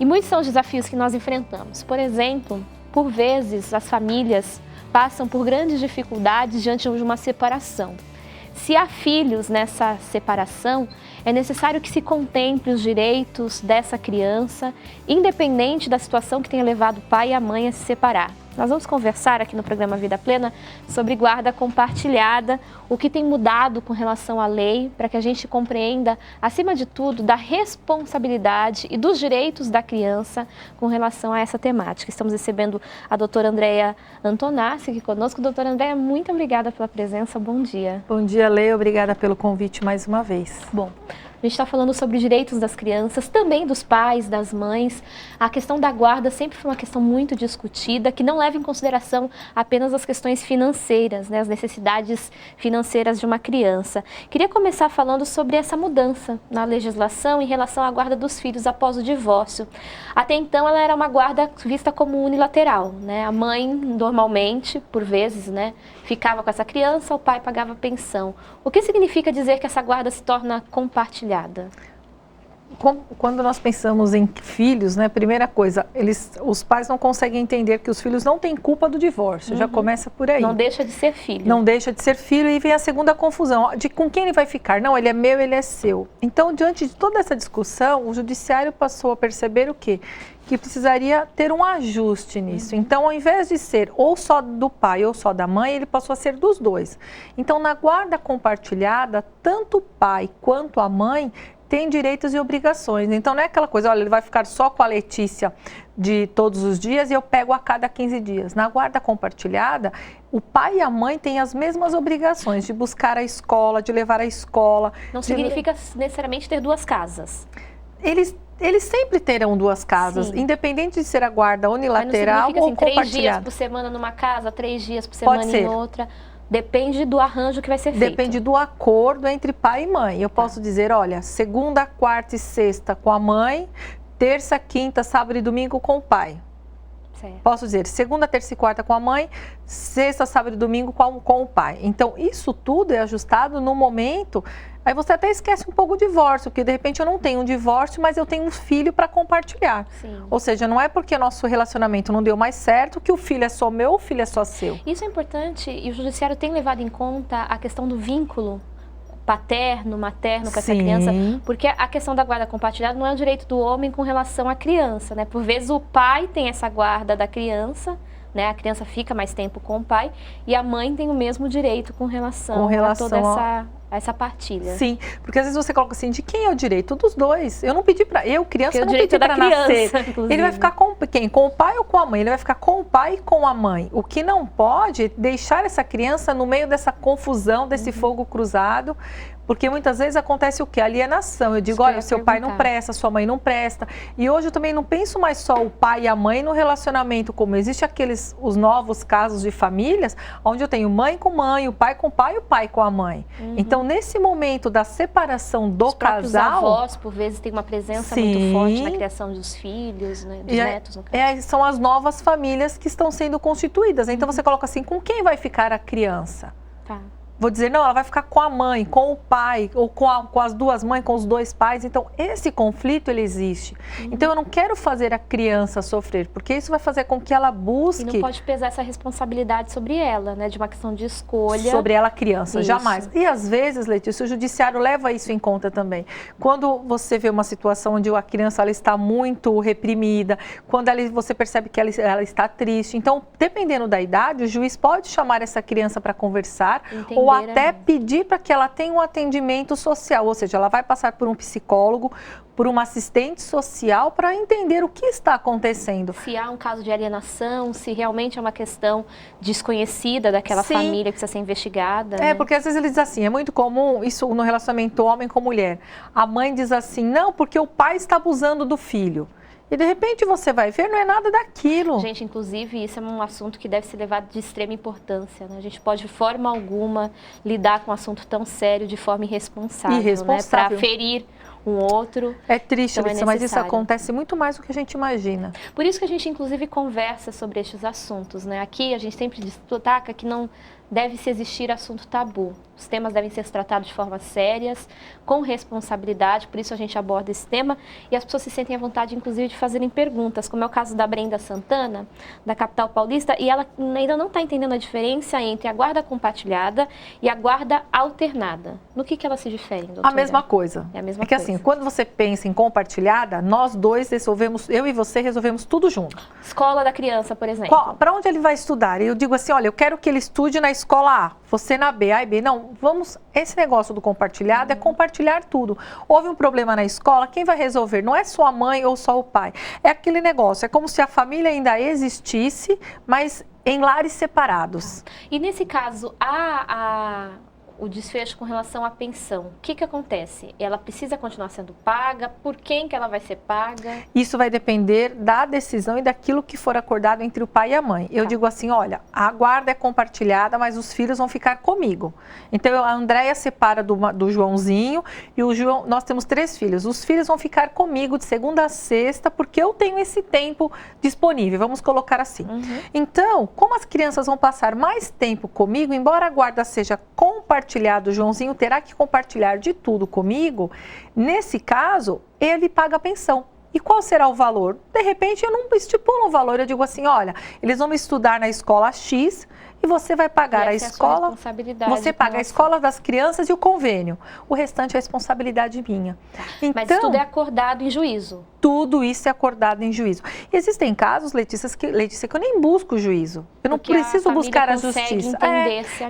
E muitos são os desafios que nós enfrentamos. Por exemplo, por vezes as famílias passam por grandes dificuldades diante de uma separação. Se há filhos nessa separação, é necessário que se contemple os direitos dessa criança, independente da situação que tenha levado o pai e a mãe a se separar. Nós vamos conversar aqui no programa Vida Plena sobre guarda compartilhada, o que tem mudado com relação à lei, para que a gente compreenda, acima de tudo, da responsabilidade e dos direitos da criança com relação a essa temática. Estamos recebendo a doutora Andréia Antonassi aqui conosco. Doutora Andréia, muito obrigada pela presença, bom dia. Bom dia, Lê, obrigada pelo convite mais uma vez. Bom, a gente está falando sobre os direitos das crianças, também dos pais, das mães. A questão da guarda sempre foi uma questão muito discutida, que não leva em consideração apenas as questões financeiras, né, as necessidades financeiras de uma criança. Queria começar falando sobre essa mudança na legislação em relação à guarda dos filhos após o divórcio. Até então, ela era uma guarda vista como unilateral, né? A mãe, normalmente, por vezes, né, ficava com essa criança, o pai pagava pensão. O que significa dizer que essa guarda se torna compartilhada? Quando nós pensamos em filhos, né, primeira coisa, os pais não conseguem entender que os filhos não têm culpa do divórcio, já começa por aí. Não deixa de ser filho. Não deixa de ser filho e vem a segunda confusão, de com quem ele vai ficar. Não, ele é meu, ele é seu. Então, diante de toda essa discussão, o judiciário passou a perceber o quê? Que precisaria ter um ajuste nisso. Então, ao invés de ser ou só do pai ou só da mãe, ele passou a ser dos dois. Então, na guarda compartilhada, tanto o pai quanto a mãe têm direitos e obrigações. Então, não é aquela coisa, olha, ele vai ficar só com a Letícia de todos os dias e eu pego a cada 15 dias. Na guarda compartilhada, o pai e a mãe têm as mesmas obrigações de buscar a escola, de levar à escola. Não significa necessariamente ter duas casas. Eles sempre terão duas casas, Sim. independente de ser a guarda unilateral ou assim, compartilhada. 3 dias por semana numa casa, 3 dias por semana em outra. Depende do arranjo que vai ser feito. Depende do acordo entre pai e mãe. Eu posso dizer, olha, segunda, quarta e sexta com a mãe, terça, quinta, sábado e domingo com o pai. Certo. Posso dizer, segunda, terça e quarta com a mãe, sexta, sábado e domingo com o pai. Então, isso tudo é ajustado no momento. Aí você até esquece um pouco o divórcio, porque de repente eu não tenho um divórcio, mas eu tenho um filho para compartilhar. Sim. Ou seja, não é porque nosso relacionamento não deu mais certo que o filho é só meu ou o filho é só seu. Isso é importante e o judiciário tem levado em conta a questão do vínculo paterno, materno com essa criança, porque a questão da guarda compartilhada não é o direito do homem com relação à criança, né? Por vezes o pai tem essa guarda da criança, né? A criança fica mais tempo com o pai e a mãe tem o mesmo direito com relação a toda essa partilha. Sim, porque às vezes você coloca assim, de quem é o direito? Dos dois. Eu não pedi para... criança, não pedi para nascer. Inclusive. Ele vai ficar com quem? Com o pai ou com a mãe? Ele vai ficar com o pai e com a mãe. O que não pode é deixar essa criança no meio dessa confusão, desse fogo cruzado, porque muitas vezes acontece o quê? Alienação. Eu digo, olha, seu pai não presta, sua mãe não presta. E hoje eu também não penso mais só o pai e a mãe no relacionamento, como existe os novos casos de famílias, onde eu tenho mãe com mãe, o pai com o pai e o pai com a mãe. Então, nesse momento da separação do casal... Os avós, por vezes, têm uma presença muito forte na criação dos filhos, né, dos netos, no caso. São as novas famílias que estão sendo constituídas. Então, você coloca assim, com quem vai ficar a criança? Tá. Vou dizer, não, ela vai ficar com a mãe, com o pai, ou com as duas mães, com os dois pais. Então, esse conflito, ele existe. Então, eu não quero fazer a criança sofrer, porque isso vai fazer com que ela busque... E não pode pesar essa responsabilidade sobre ela, né? De uma questão de escolha. Sobre ela, criança, jamais. E às vezes, Letícia, o judiciário leva isso em conta também. Quando você vê uma situação onde a criança ela está muito reprimida, quando você percebe que ela está triste. Então, dependendo da idade, o juiz pode chamar essa criança para conversar, ou até pedir para que ela tenha um atendimento social, ou seja, ela vai passar por um psicólogo, por uma assistente social para entender o que está acontecendo. Se há um caso de alienação, se realmente é uma questão desconhecida daquela família que precisa ser investigada. Né? Porque às vezes eles dizem assim, é muito comum isso no relacionamento homem com mulher. A mãe diz assim, não, porque o pai está abusando do filho. E de repente você vai ver, não é nada daquilo. Gente, inclusive, isso é um assunto que deve ser levado de extrema importância, né? A gente pode, de forma alguma, lidar com um assunto tão sério de forma irresponsável, né? Para ferir um outro. É triste, então mas isso acontece muito mais do que a gente imagina. Por isso que a gente, inclusive, conversa sobre estes assuntos, né? Aqui a gente sempre destaca que não deve-se existir assunto tabu. Os temas devem ser tratados de formas sérias, com responsabilidade, por isso a gente aborda esse tema e as pessoas se sentem à vontade, inclusive, de fazerem perguntas, como é o caso da Brenda Santana, da capital paulista, e ela ainda não está entendendo a diferença entre a guarda compartilhada e a guarda alternada. No que elas se diferem, doutora? A mesma coisa. É a mesma que coisa. Assim, quando você pensa em compartilhada, nós dois resolvemos, eu e você resolvemos tudo junto. Escola da criança, por exemplo. Para onde ele vai estudar? Eu digo assim, olha, eu quero que ele estude na escola A, você na B, A e B. Não, vamos, esse negócio do compartilhado é compartilhar tudo. Houve um problema na escola, quem vai resolver? Não é só a mãe ou só o pai. É aquele negócio, é como se a família ainda existisse, mas em lares separados. E nesse caso, o desfecho com relação à pensão, o que acontece? Ela precisa continuar sendo paga? Por quem que ela vai ser paga? Isso vai depender da decisão e daquilo que for acordado entre o pai e a mãe. Eu digo assim, olha, a guarda é compartilhada, mas os filhos vão ficar comigo. Então, a Andréia separa do Joãozinho e o João, nós temos 3 filhos. Os filhos vão ficar comigo de segunda a sexta, porque eu tenho esse tempo disponível, vamos colocar assim. Então, como as crianças vão passar mais tempo comigo, embora a guarda seja compartilhada, o Joãozinho terá que compartilhar de tudo comigo, nesse caso, ele paga a pensão. E qual será o valor? De repente, eu não estipulo um valor, eu digo assim, olha, eles vão estudar na escola X e você vai pagar a escola, você paga a escola das crianças e o convênio. O restante é responsabilidade minha. Então, mas tudo é acordado em juízo? Tudo isso é acordado em juízo. E existem casos, Letícia, que eu nem busco o juízo. Eu não preciso buscar a justiça.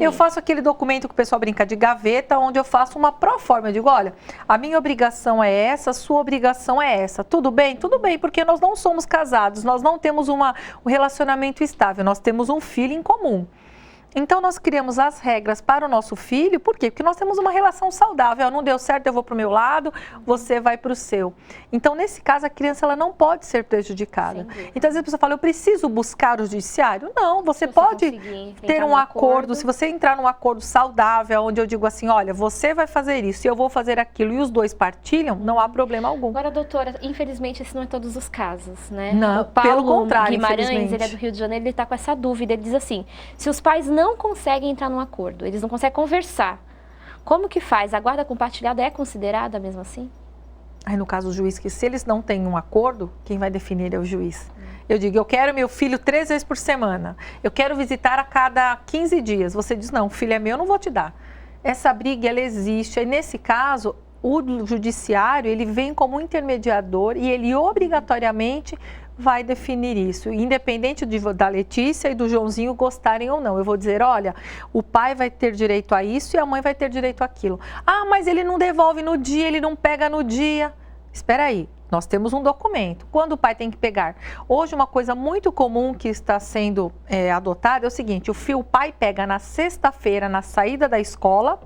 Eu faço aquele documento que o pessoal brinca de gaveta, onde eu faço uma pró-forma. Eu digo, olha, a minha obrigação é essa, a sua obrigação é essa. Tudo bem? Tudo bem, porque nós não somos casados, nós não temos um relacionamento estável, nós temos um filho em comum. Então, nós criamos as regras para o nosso filho, por quê? Porque nós temos uma relação saudável. Não deu certo, eu vou para o meu lado, você vai para o seu. Então, nesse caso, a criança ela não pode ser prejudicada. Então, às vezes a pessoa fala, eu preciso buscar o judiciário? Não, você pode ter um acordo. Se você entrar num acordo saudável, onde eu digo assim, olha, você vai fazer isso e eu vou fazer aquilo, e os dois partilham, não há problema algum. Agora, doutora, infelizmente, esse não é todos os casos, né? Não, o Paulo pelo contrário, Guimarães, ele é do Rio de Janeiro, ele está com essa dúvida. Ele diz assim, se os pais não conseguem entrar num acordo, eles não conseguem conversar, como que faz? A guarda compartilhada é considerada mesmo assim? Aí no caso o juiz, que se eles não têm um acordo, quem vai definir é o juiz. Eu digo, eu quero meu filho 3 vezes por semana, eu quero visitar a cada 15 dias. Você diz, não, o filho é meu, eu não vou te dar. Essa briga, ela existe. Aí nesse caso, o judiciário, ele vem como intermediador e ele obrigatoriamente vai definir isso, independente da Letícia e do Joãozinho gostarem ou não. Eu vou dizer, olha, o pai vai ter direito a isso e a mãe vai ter direito àquilo. Ah, mas ele não devolve no dia, ele não pega no dia. Espera aí. Nós temos um documento. Quando o pai tem que pegar? Hoje, uma coisa muito comum que está sendo adotada é o seguinte, o pai pega na sexta-feira, na saída da escola,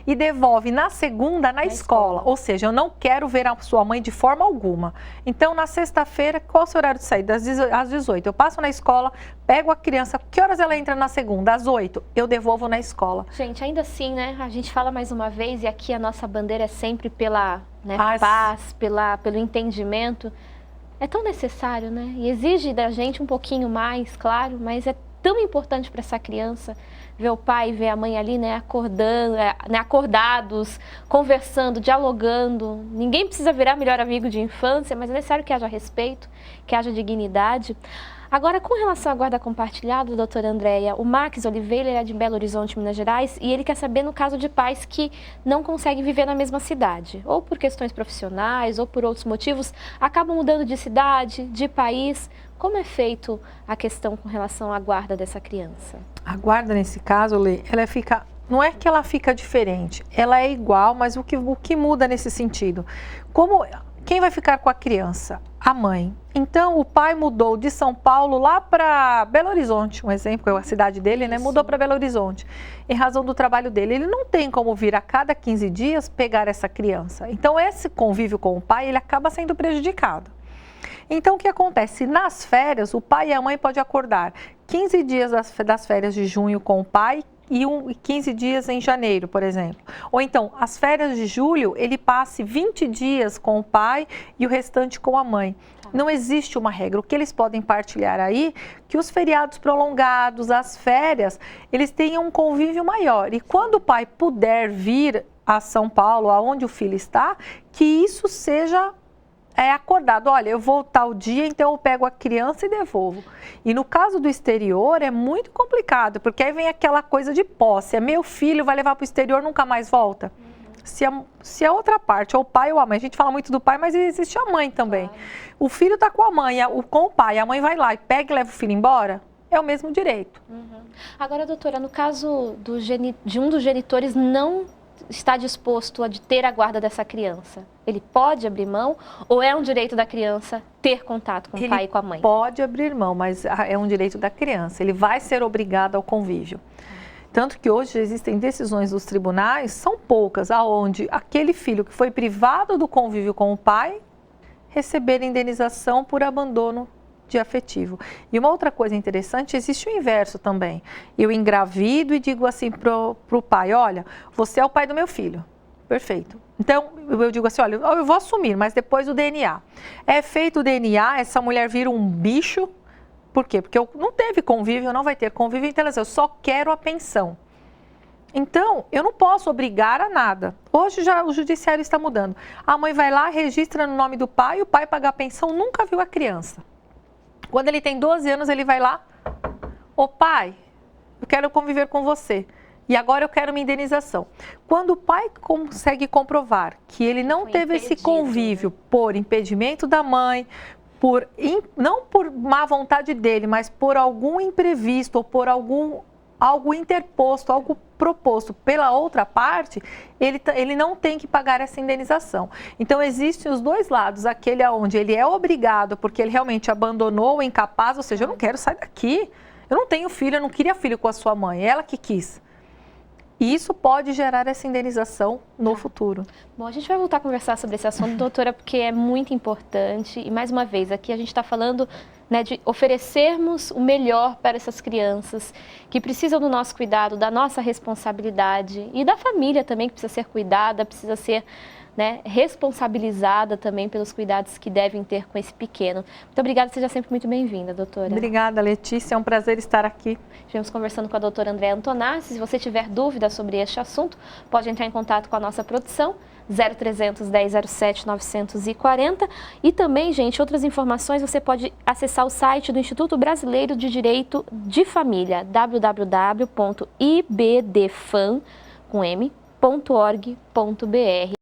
e devolve na segunda na escola. Ou seja, eu não quero ver a sua mãe de forma alguma. Então, na sexta-feira, qual é o seu horário de saída? Às 18. Eu passo na escola, pego a criança, que horas ela entra na segunda? Às 8. Eu devolvo na escola. Gente, ainda assim, né? A gente fala mais uma vez, e aqui a nossa bandeira é sempre pela paz, pelo entendimento. É tão necessário, né? E exige da gente um pouquinho mais, claro, mas é tão importante para essa criança ver o pai e ver a mãe ali, né, acordados, conversando, dialogando. Ninguém precisa virar melhor amigo de infância, mas é necessário que haja respeito, que haja dignidade. Agora, com relação à guarda compartilhada, doutora Andréia, o Max Oliveira ele é de Belo Horizonte, Minas Gerais, e ele quer saber no caso de pais que não conseguem viver na mesma cidade, ou por questões profissionais, ou por outros motivos, acabam mudando de cidade, de país. Como é feito a questão com relação à guarda dessa criança? A guarda, nesse caso, Lê, ela fica... Não é que ela fica diferente, ela é igual, mas o que muda nesse sentido? Quem vai ficar com a criança? A mãe. Então, o pai mudou de São Paulo lá para Belo Horizonte, um exemplo, a cidade dele, né? Mudou para Belo Horizonte, em razão do trabalho dele. Ele não tem como vir a cada 15 dias pegar essa criança. Então, esse convívio com o pai, ele acaba sendo prejudicado. Então, o que acontece? Nas férias, o pai e a mãe podem acordar 15 dias das férias de junho com o pai, e 15 dias em janeiro, por exemplo. Ou então, as férias de julho, ele passe 20 dias com o pai e o restante com a mãe. Não existe uma regra. O que eles podem partilhar aí, que os feriados prolongados, as férias, eles tenham um convívio maior. E quando o pai puder vir a São Paulo, aonde o filho está, que isso seja acordado. Olha, eu vou tal dia, então eu pego a criança e devolvo. E no caso do exterior é muito complicado, porque aí vem aquela coisa de posse. É meu filho, vai levar para o exterior, nunca mais volta. Se a outra parte, ou o pai ou a mãe, a gente fala muito do pai, mas existe a mãe também. Claro. O filho está com a mãe, com o pai, a mãe vai lá e pega e leva o filho embora, é o mesmo direito. Agora, doutora, no caso de um dos genitores não está disposto a ter a guarda dessa criança, ele pode abrir mão ou é um direito da criança ter contato com o pai e com a mãe? Ele pode abrir mão, mas é um direito da criança, ele vai ser obrigado ao convívio. Tanto que hoje existem decisões dos tribunais, são poucas, aonde aquele filho que foi privado do convívio com o pai receber indenização por abandono de afetivo. E uma outra coisa interessante, existe o inverso também. Eu engravido e digo assim pro pai, olha, você é o pai do meu filho. Perfeito. Então, eu digo assim, olha, eu vou assumir, mas depois o DNA. É feito o DNA, essa mulher vira um bicho. Por quê? Porque eu não teve convívio, não vai ter convívio, então eu só quero a pensão. Então, eu não posso obrigar a nada. Hoje já o judiciário está mudando. A mãe vai lá, registra no nome do pai, o pai paga a pensão, nunca viu a criança. Quando ele tem 12 anos, ele vai lá, ô pai, eu quero conviver com você. E agora eu quero uma indenização. Quando o pai consegue comprovar que ele não teve esse convívio por impedimento da mãe, não por má vontade dele, mas por algum imprevisto ou por algo interposto, algo proposto pela outra parte, ele não tem que pagar essa indenização. Então, existem os dois lados, aquele onde ele é obrigado porque ele realmente abandonou o incapaz, ou seja, eu não quero sair daqui, eu não tenho filho, eu não queria filho com a sua mãe, ela que quis. E isso pode gerar essa indenização no futuro. Bom, a gente vai voltar a conversar sobre esse assunto, doutora, porque é muito importante. E, mais uma vez, aqui a gente está falando, né, de oferecermos o melhor para essas crianças que precisam do nosso cuidado, da nossa responsabilidade e da família também, que precisa ser cuidada, precisa ser, né, responsabilizada também pelos cuidados que devem ter com esse pequeno. Muito obrigada, seja sempre muito bem-vinda, doutora. Obrigada, Letícia, é um prazer estar aqui. Estivemos conversando com a doutora Andréa Antonassi. Se você tiver dúvidas sobre este assunto, pode entrar em contato com a nossa produção, 0300 1007 940. E também, gente, outras informações, você pode acessar o site do Instituto Brasileiro de Direito de Família, www.ibdfam.org.br.